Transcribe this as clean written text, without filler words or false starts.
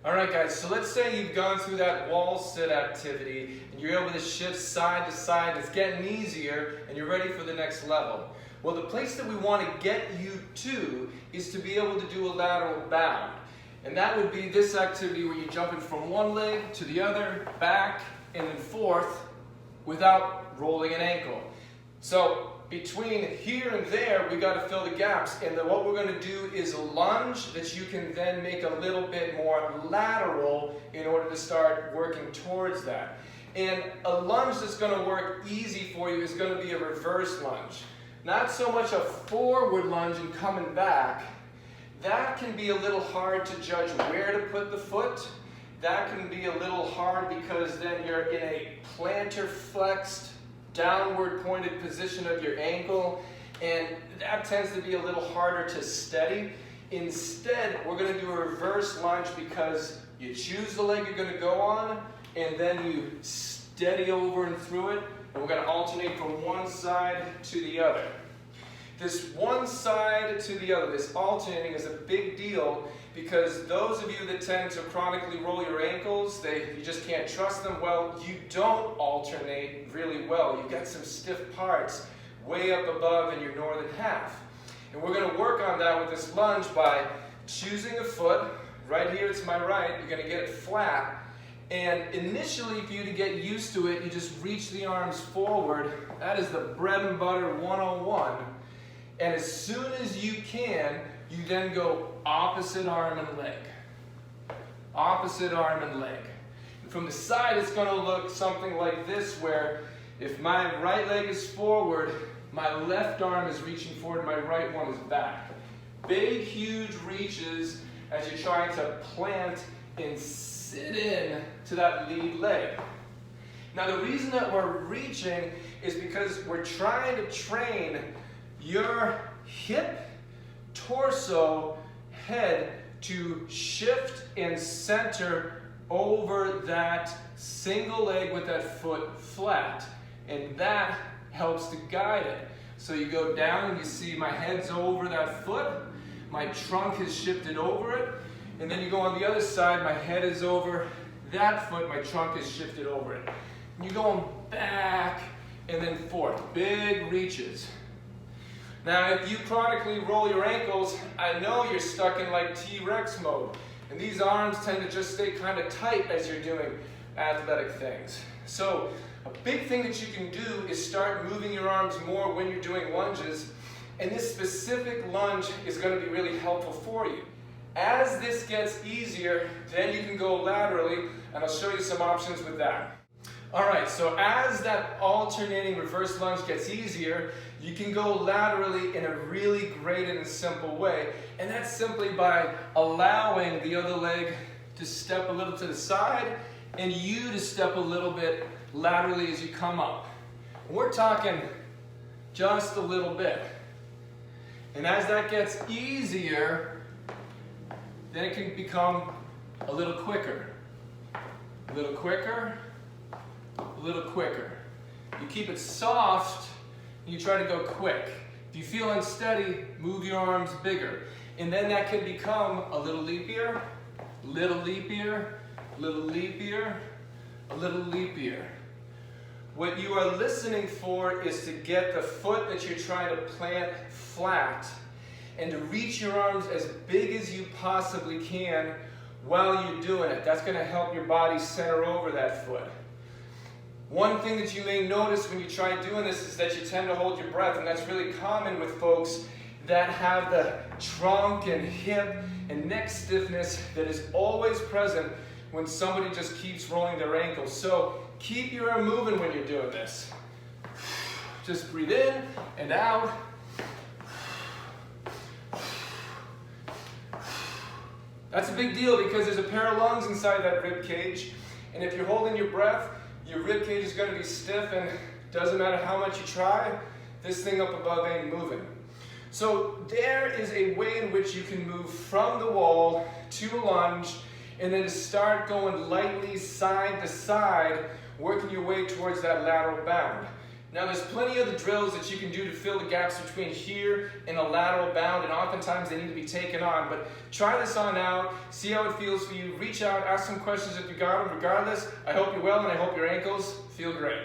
All right, guys, so let's say you've gone through that wall sit activity and you're able to shift side to side. It's getting easier and you're ready for the next level. Well, the place that we want to get you to is to be able to do a lateral bound. And that would be this activity where you're jumping from one leg to the other, back, and then forth without rolling an ankle. So between here and there, we got to fill the gaps. And then what we're going to do is a lunge that you can then make a little bit more lateral in order to start working towards that. And a lunge that's going to work easy for you is going to be a reverse lunge. Not so much a forward lunge and coming back. That can be a little hard to judge where to put the foot. That can be a little hard because then you're in a plantar flexed, downward pointed position of your ankle, and that tends to be a little harder to steady. Instead, we're going to do a reverse lunge because you choose the leg you're going to go on, and then you steady over and through it, and we're going to alternate from one side to the other. This one side to the other, this alternating is a big deal because those of you that tend to chronically roll your ankles, you just can't trust them. Well, you don't alternate really well. You've got some stiff parts way up above in your northern half. And we're going to work on that with this lunge by choosing a foot. Right here to my right, you're going to get it flat. And initially, for you to get used to it, you just reach the arms forward. That is the bread and butter 101. And as soon as you can, you then go opposite arm and leg. Opposite arm and leg. And from the side, it's going to look something like this, where if my right leg is forward, my left arm is reaching forward, my right one is back. Big, huge reaches as you're trying to plant and sit in to that lead leg. Now, the reason that we're reaching is because we're trying to train your hip, torso, head to shift and center over that single leg with that foot flat. And that helps to guide it. So you go down and you see my head's over that foot, my trunk has shifted over it, and then you go on the other side, my head is over that foot, my trunk is shifted over it. And you're going back and then forth, big reaches. Now, if you chronically roll your ankles, I know you're stuck in like T-Rex mode. And these arms tend to just stay kind of tight as you're doing athletic things. So, a big thing that you can do is start moving your arms more when you're doing lunges. And this specific lunge is going to be really helpful for you. As this gets easier, then you can go laterally, and I'll show you some options with that. Alright, so as that alternating reverse lunge gets easier, you can go laterally in a really great and simple way. And that's simply by allowing the other leg to step a little to the side and you to step a little bit laterally as you come up. We're talking just a little bit. And as that gets easier, then it can become a little quicker. A little quicker. A little quicker. You keep it soft, and you try to go quick. If you feel unsteady, move your arms bigger. And then that can become a little leapier, little leapier, little leapier, a little leapier. What you are listening for is to get the foot that you're trying to plant flat and to reach your arms as big as you possibly can while you're doing it. That's going to help your body center over that foot. One thing that you may notice when you try doing this is that you tend to hold your breath, and that's really common with folks that have the trunk and hip and neck stiffness that is always present when somebody just keeps rolling their ankles. So keep your arm moving when you're doing this. Just breathe in and out. That's a big deal because there's a pair of lungs inside that rib cage, and if you're holding your breath, your rib cage is going to be stiff, and it doesn't matter how much you try, this thing up above ain't moving. So there is a way in which you can move from the wall to a lunge, and then start going lightly side to side, working your way towards that lateral bound. Now there's plenty of the drills that you can do to fill the gaps between here and a lateral bound, and oftentimes they need to be taken on. But try this on out, see how it feels for you, reach out, ask some questions if you got them. Regardless, I hope you're well and I hope your ankles feel great.